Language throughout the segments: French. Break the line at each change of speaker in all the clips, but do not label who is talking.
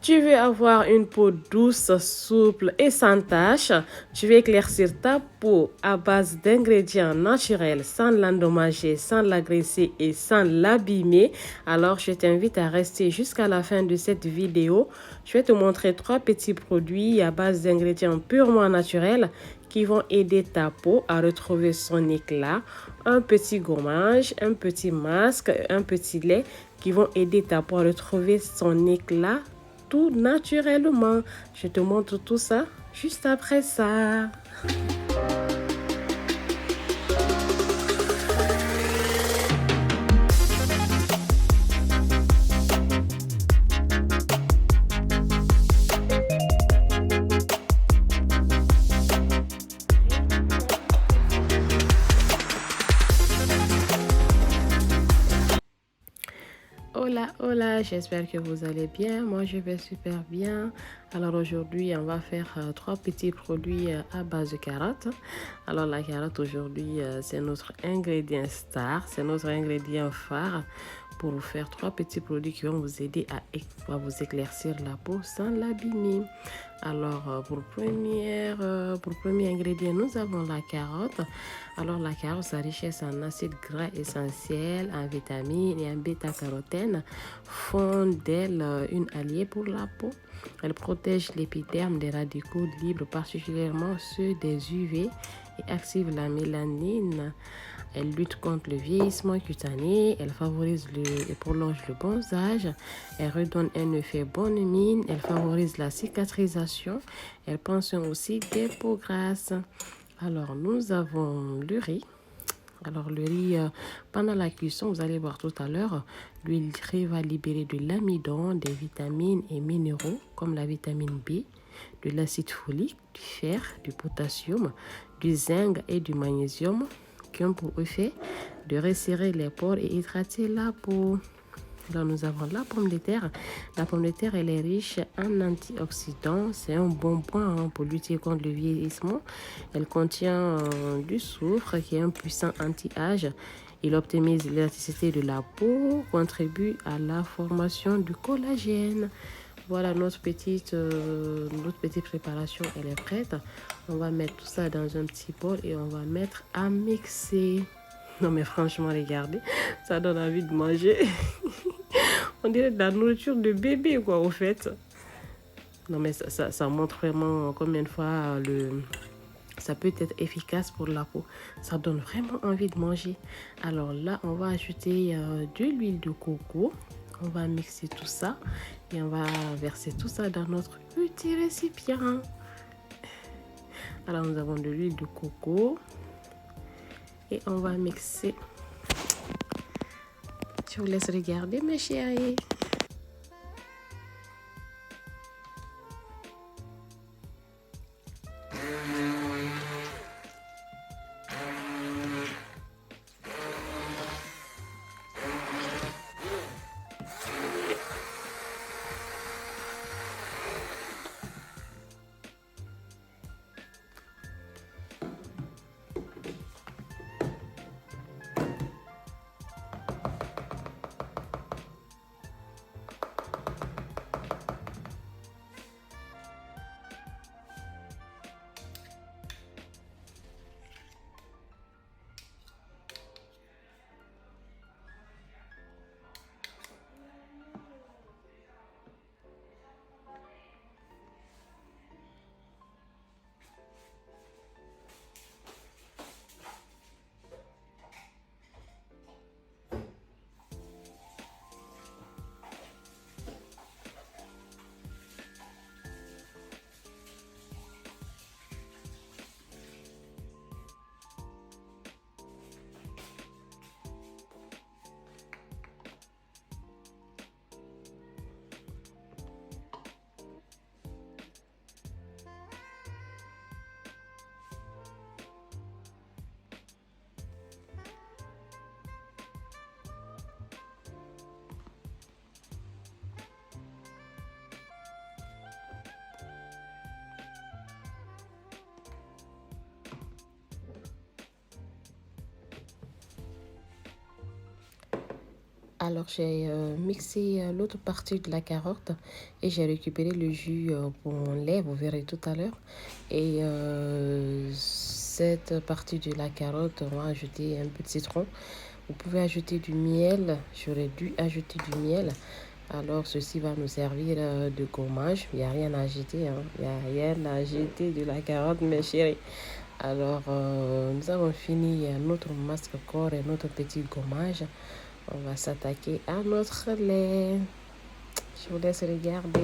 Tu veux avoir une peau douce, souple et sans taches. Tu veux éclaircir ta peau à base d'ingrédients naturels sans l'endommager, sans l'agresser et sans l'abîmer. Alors, je t'invite à rester jusqu'à la fin de cette vidéo. Je vais te montrer 3 petits produits à base d'ingrédients purement naturels qui vont aider ta peau à retrouver son éclat. Un petit gommage, un petit masque, un petit lait qui vont aider ta peau à retrouver son éclat tout naturellement. Je te montre tout ça juste après ça. Hola, hola, j'espère que vous allez bien. Moi, je vais super bien. Alors aujourd'hui, on va faire 3 petits produits à base de carottes. Alors la carotte aujourd'hui, c'est notre ingrédient star, c'est notre ingrédient phare pour vous faire 3 petits produits qui vont vous aider à vous éclaircir la peau sans l'abîmer. Alors pour le premier ingrédient, nous avons la carotte. Alors la carotte, sa richesse en acides gras essentiels, en vitamines et en bêta-carotène font d'elle une alliée pour la peau. Elle protège l'épiderme des radicaux libres, particulièrement ceux des UV, et active la mélanine. Elle lutte contre le vieillissement cutané, elle favorise et prolonge le bronzage, elle redonne un effet bonne mine, elle favorise la cicatrisation, elle pensionne aussi des peaux grasses. Alors, nous avons le riz. Alors, le riz, pendant la cuisson, vous allez voir tout à l'heure, l'huile riz va libérer de l'amidon, des vitamines et minéraux comme la vitamine B, de l'acide folique, du fer, du potassium, du zinc et du magnésium qui ont pour effet de resserrer les pores et hydrater la peau. Alors nous avons la pomme de terre. La pomme de terre, elle est riche en antioxydants. C'est un bon point pour lutter contre le vieillissement. Elle contient du soufre qui est un puissant anti-âge. Il optimise l'élasticité de la peau, contribue à la formation du collagène. Voilà notre petite préparation, elle est prête. On va mettre tout ça dans un petit bol et on va mettre à mixer. Non mais franchement, regardez, ça donne envie de manger. On dirait de la nourriture de bébé quoi au fait. Non mais ça montre vraiment combien de fois ça peut être efficace pour la peau. Ça donne vraiment envie de manger. Alors là, on va ajouter de l'huile de coco. On va mixer tout ça et on va verser tout ça dans notre petit récipient. Alors nous avons de l'huile de coco et on va mixer. Je vous laisse regarder mes chéris. Alors, j'ai mixé l'autre partie de la carotte et j'ai récupéré le jus pour mon lait, vous verrez tout à l'heure. Et cette partie de la carotte, on va ajouter un peu de citron. Vous pouvez ajouter du miel, j'aurais dû ajouter du miel. Alors, ceci va nous servir de gommage. Il n'y a rien à ajouter, hein. Il n'y a rien à ajouter de la carotte, mes chéris. Alors, nous avons fini notre masque-corps et notre petit gommage. On va s'attaquer à notre lait. Je vous laisse regarder.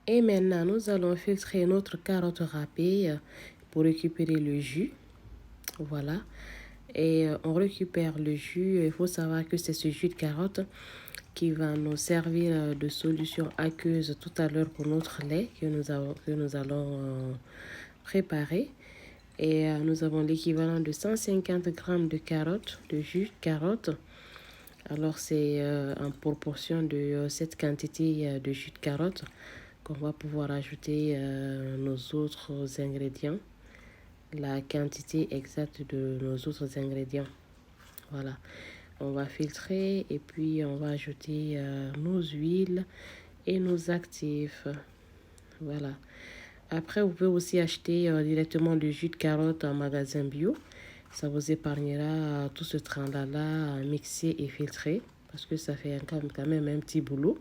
Et maintenant, nous allons filtrer notre carotte râpée pour récupérer le jus. Voilà. Et on récupère le jus. Il faut savoir que c'est ce jus de carotte qui va nous servir de solution aqueuse tout à l'heure pour notre lait que nous allons préparer. Et nous avons l'équivalent de 150 grammes de carottes, de jus de carotte. Alors, c'est en proportion de cette quantité de jus de carotte qu'on va pouvoir ajouter nos autres ingrédients, la quantité exacte de nos autres ingrédients. Voilà, on va filtrer et puis on va ajouter nos huiles et nos actifs. Voilà. Après, vous pouvez aussi acheter directement du jus de carotte en magasin bio. Ça vous épargnera tout ce tralala à mixer et filtrer parce que ça fait quand même un petit boulot.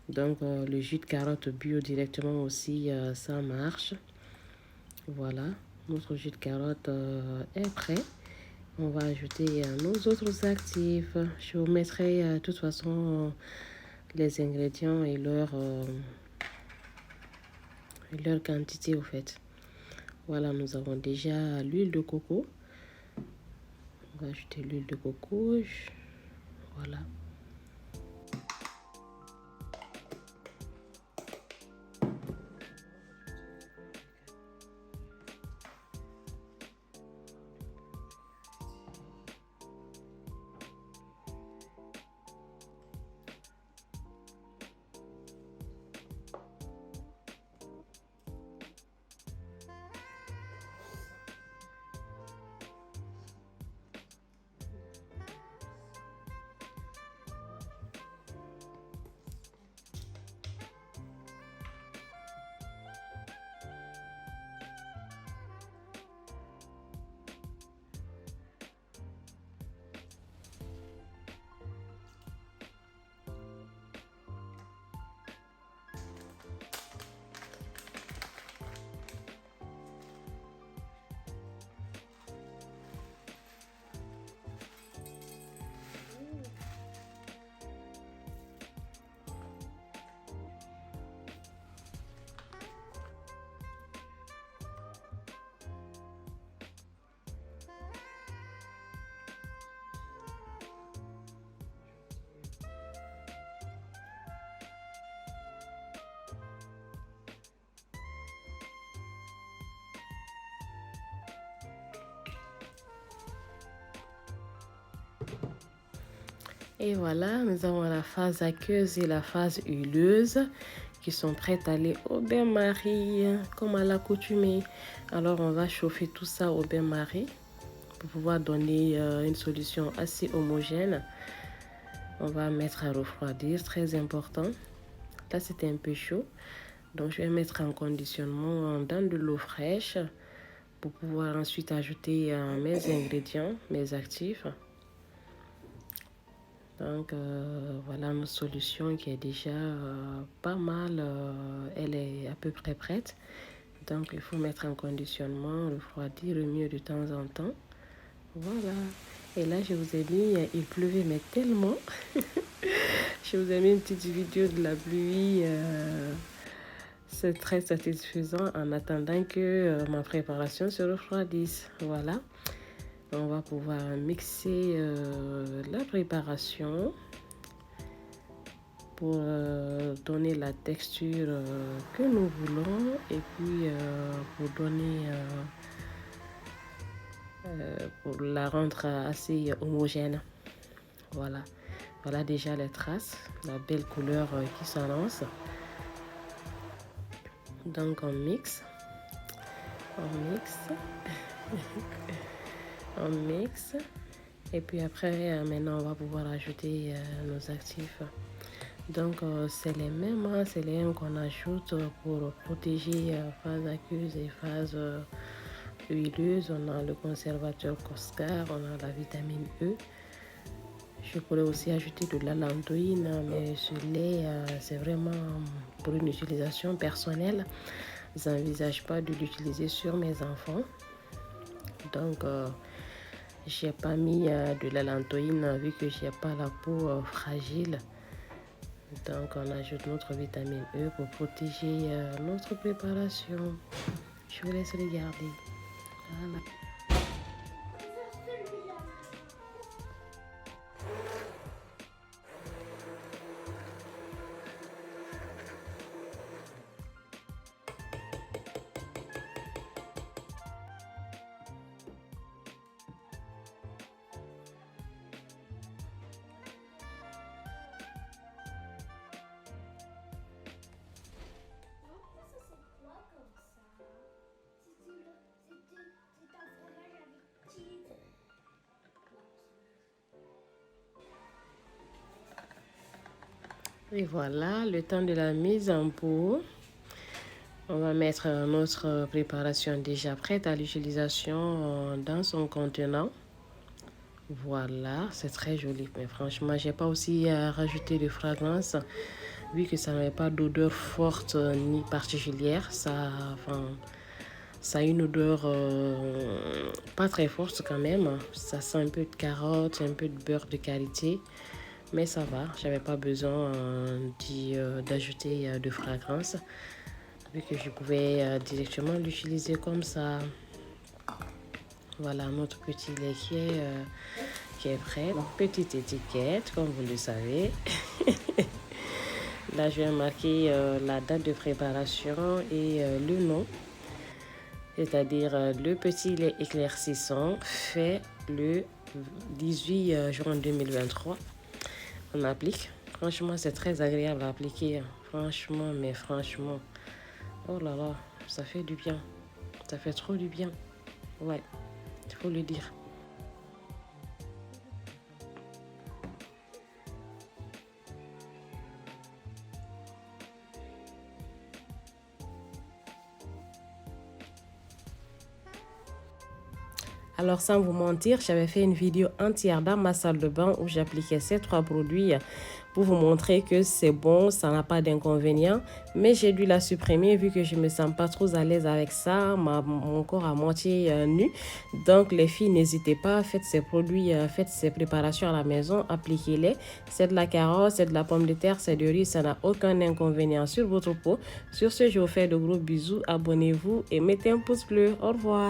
Donc, le jus de carotte bio directement aussi, ça marche. Voilà, notre jus de carotte est prêt. On va ajouter nos autres actifs. Je vous mettrai de toute façon les ingrédients et leur quantité au fait. Voilà, nous avons déjà l'huile de coco. On va ajouter l'huile de coco. Voilà. Et voilà, nous avons la phase aqueuse et la phase huileuse qui sont prêtes à aller au bain-marie, comme à l'accoutumée. Alors, on va chauffer tout ça au bain-marie pour pouvoir donner une solution assez homogène. On va mettre à refroidir, très important. Là, c'était un peu chaud. Donc, je vais mettre en conditionnement dans de l'eau fraîche pour pouvoir ensuite ajouter mes ingrédients, mes actifs. Donc voilà notre solution qui est déjà pas mal, elle est à peu près prête. Donc il faut mettre en conditionnement, refroidir mieux de temps en temps. Voilà. Et là je vous ai mis, il pleuvait mais tellement. Je vous ai mis une petite vidéo de la pluie. C'est très satisfaisant en attendant que ma préparation se refroidisse. Voilà. On va pouvoir mixer la préparation pour donner la texture que nous voulons et puis pour donner pour la rendre assez homogène. Voilà. Voilà déjà les traces, la belle couleur qui s'annonce. Donc on mixe, on mixe. Et puis après, maintenant on va pouvoir ajouter nos actifs. Donc c'est les mêmes, hein, c'est les mêmes qu'on ajoute pour protéger phase aqueuse et phase huileuse. On a le conservateur Coscar, on a la vitamine E. Je pourrais aussi ajouter de la lantoïne, mais ce lait, c'est vraiment pour une utilisation personnelle. Je n'envisage pas de l'utiliser sur mes enfants. Donc, je n'ai pas mis de la lantoïne vu que je n'ai pas la peau fragile. Donc, on ajoute notre vitamine E pour protéger notre préparation. Je vous laisse regarder. Voilà. Et voilà, le temps de la mise en pot. On va mettre notre préparation déjà prête à l'utilisation dans son contenant. Voilà, c'est très joli. Mais franchement, j'ai pas aussi rajouté de fragrance vu que ça n'avait pas d'odeur forte ni particulière. Ça a une odeur pas très forte quand même. Ça sent un peu de carotte, un peu de beurre de qualité. Mais ça va, j'avais pas besoin d'ajouter de fragrance vu que je pouvais directement l'utiliser comme ça. Voilà notre petit lait qui est prêt. Donc, petite étiquette comme vous le savez. Là je vais marquer la date de préparation et le nom. C'est-à-dire le petit lait éclaircissant fait le 18 juin 2023. On applique. Franchement, c'est très agréable à appliquer. Franchement, mais franchement. Oh là là, ça fait du bien. Ça fait trop du bien. Ouais, il faut le dire. Alors sans vous mentir, j'avais fait une vidéo entière dans ma salle de bain où j'appliquais ces 3 produits pour vous montrer que c'est bon, ça n'a pas d'inconvénient. Mais j'ai dû la supprimer vu que je ne me sens pas trop à l'aise avec ça, mon corps à moitié nu. Donc les filles, n'hésitez pas, faites ces produits, faites ces préparations à la maison, appliquez-les. C'est de la carotte, c'est de la pomme de terre, c'est du riz, ça n'a aucun inconvénient sur votre peau. Sur ce, je vous fais de gros bisous, abonnez-vous et mettez un pouce bleu. Au revoir.